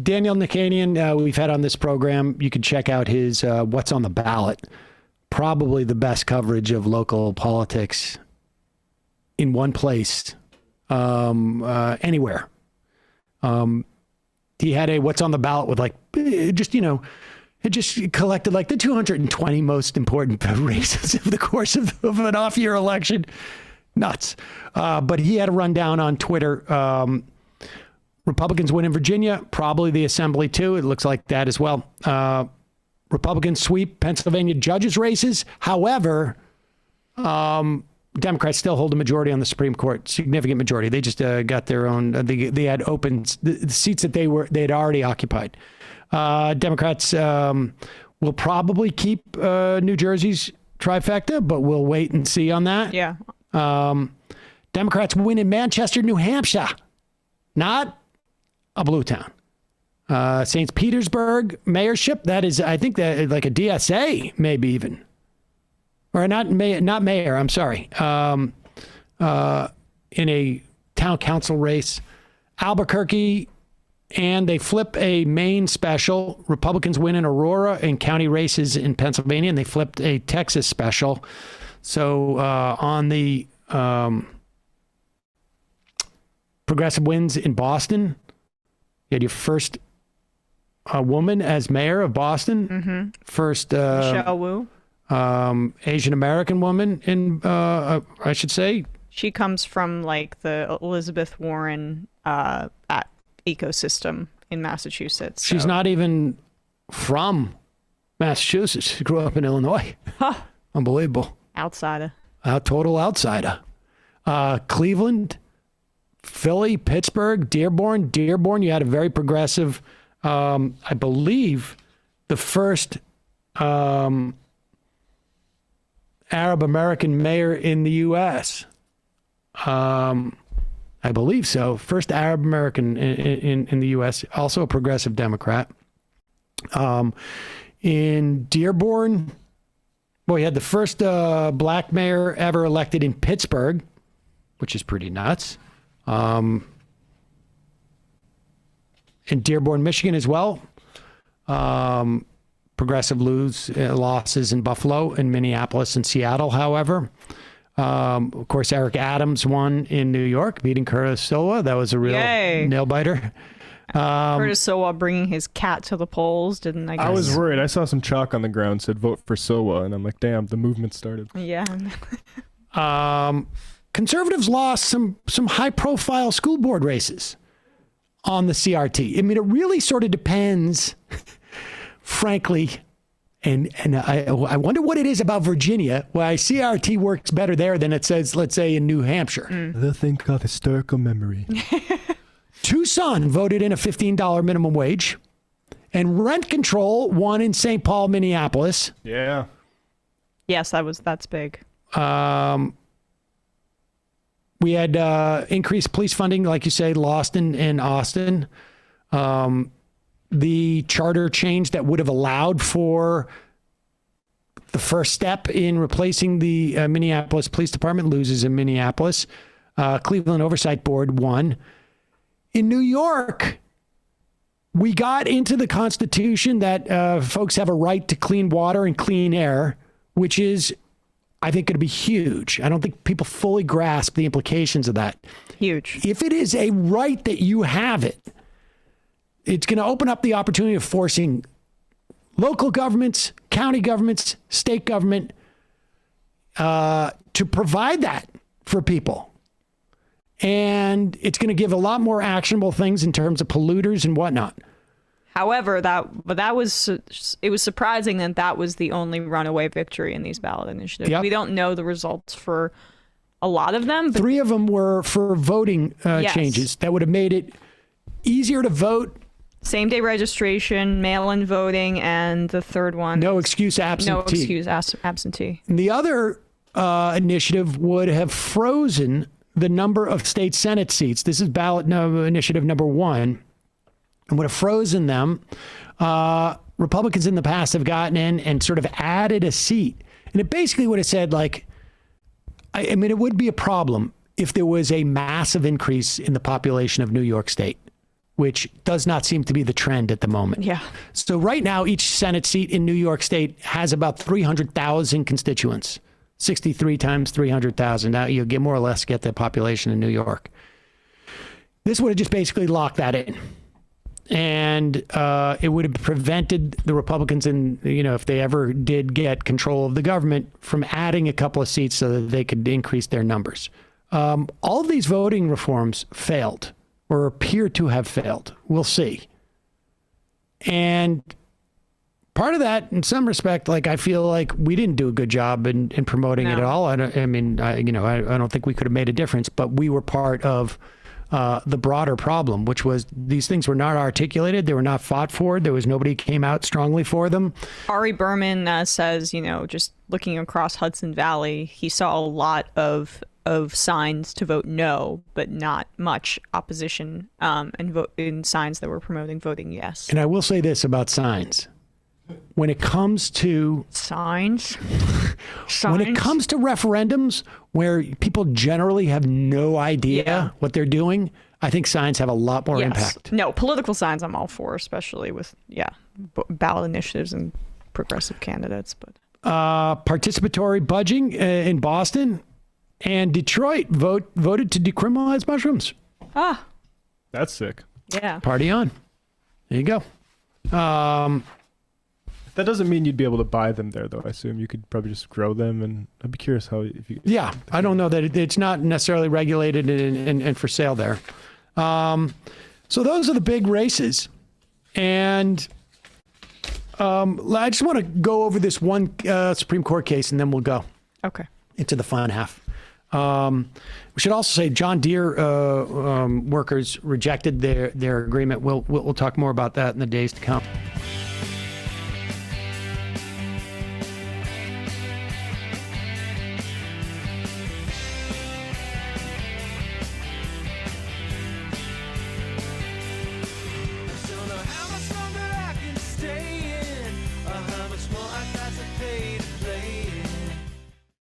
Daniel Nickanian, we've had on this program. You can check out his What's on the Ballot. Probably the best coverage of local politics in one place, anywhere. He had a What's on the Ballot with it just collected like the 220 most important races over the course of an off-year election. Nuts. But he had a rundown on Twitter. Republicans win in Virginia, probably the Assembly too. It looks like that as well. Republicans sweep Pennsylvania judges races. However, Democrats still hold a majority on the Supreme Court, significant majority. They just got their own. They had open the seats that they had already occupied. Democrats will probably keep New Jersey's trifecta, but we'll wait and see on that. Yeah. Democrats win in Manchester, New Hampshire, not a blue town. St. Petersburg mayorship, that is, I think that like a DSA, maybe even. Or not mayor, I'm sorry. In a town council race. Albuquerque, and they flip a Maine special. Republicans win in Aurora and county races in Pennsylvania, and they flipped a Texas special. So on the progressive wins in Boston, you had your first woman as mayor of Boston. Mm-hmm. First Michelle Wu. Asian American woman in, I should say. She comes from like the Elizabeth Warren ecosystem in Massachusetts. She's not even from Massachusetts. She grew up in Illinois. Huh. Unbelievable. Outsider. Total outsider. Cleveland, Philly, Pittsburgh, Dearborn. Dearborn, you had a very progressive, I believe, the first Arab American mayor in the U.S. I believe so. First Arab American in the U.S., also a progressive Democrat. In Dearborn, we had the first black mayor ever elected in Pittsburgh, which is pretty nuts. In Dearborn, Michigan as well. Progressive losses in Buffalo and Minneapolis and Seattle, however. Of course, Eric Adams won in New York, beating Curtis Sowa. That was a real nail-biter. Curtis Sowa bringing his cat to the polls, didn't I guess? I was worried. I saw some chalk on the ground said vote for Sowa, and I'm like, damn, the movement started. Yeah. Conservatives lost some high-profile school board races on the CRT. I mean, it really sort of depends, frankly. And I wonder what it is about Virginia why CRT works better there than it says, let's say, in New Hampshire. The thing called historical memory. Tucson voted in a $15 minimum wage, and rent control won in St. Paul, Minneapolis. Yeah. Yes, that's big. We had increased police funding, like you say, lost in Austin. The charter change that would have allowed for the first step in replacing the Minneapolis Police Department loses in Minneapolis. Cleveland Oversight Board won. In New York, we got into the Constitution that folks have a right to clean water and clean air, which is, I think, going to be huge. I don't think people fully grasp the implications of that. Huge. If it is a right that you have it, it's going to open up the opportunity of forcing local governments, county governments, state government to provide that for people. And it's going to give a lot more actionable things in terms of polluters and whatnot. However, it was surprising that was the only runaway victory in these ballot initiatives. Yep. We don't know the results for a lot of them. But 3 of them were for voting changes that would have made it easier to vote. Same-day registration, mail-in voting, and the third one. No excuse absentee. No excuse absentee. And the other initiative would have frozen the number of state Senate seats. This is ballot initiative number 1. And would have frozen them. Republicans in the past have gotten in and sort of added a seat. And it basically would have said, like, I mean, it would be a problem if there was a massive increase in the population of New York State. which does not seem to be the trend at the moment. Yeah. So right now, each Senate seat in New York State has about 300,000 constituents. 63 times 300,000. Now you get more or less get the population in New York. This would have just basically locked that in. And it would have prevented the Republicans, if they ever did get control of the government, from adding a couple of seats so that they could increase their numbers. All of these voting reforms failed or appear to have failed. We'll see. And part of that, in some respect, I feel like we didn't do a good job in promoting it at all. I don't think we could have made a difference, but we were part of the broader problem, which was these things were not articulated. They were not fought for. There was nobody who came out strongly for them. Ari Berman says, just looking across Hudson Valley, he saw a lot of signs to vote no, but not much opposition and vote in signs that were promoting voting yes. And I will say this about signs. When it comes to signs, when it comes to referendums where people generally have no idea what they're doing, I think signs have a lot more impact. No, political signs I'm all for, especially with ballot initiatives and progressive candidates. But participatory budging in Boston and Detroit voted to decriminalize mushrooms. Ah, that's sick. Yeah, party on. There you go. That doesn't mean you'd be able to buy them there, though. I assume you could probably just grow them, and I'd be curious how if you. Yeah, I don't know that it's not necessarily regulated and for sale there. So those are the big races, and I just want to go over this one Supreme Court case, and then we'll go into the fun half. We should also say John Deere workers rejected their agreement. We'll talk more about that in the days to come.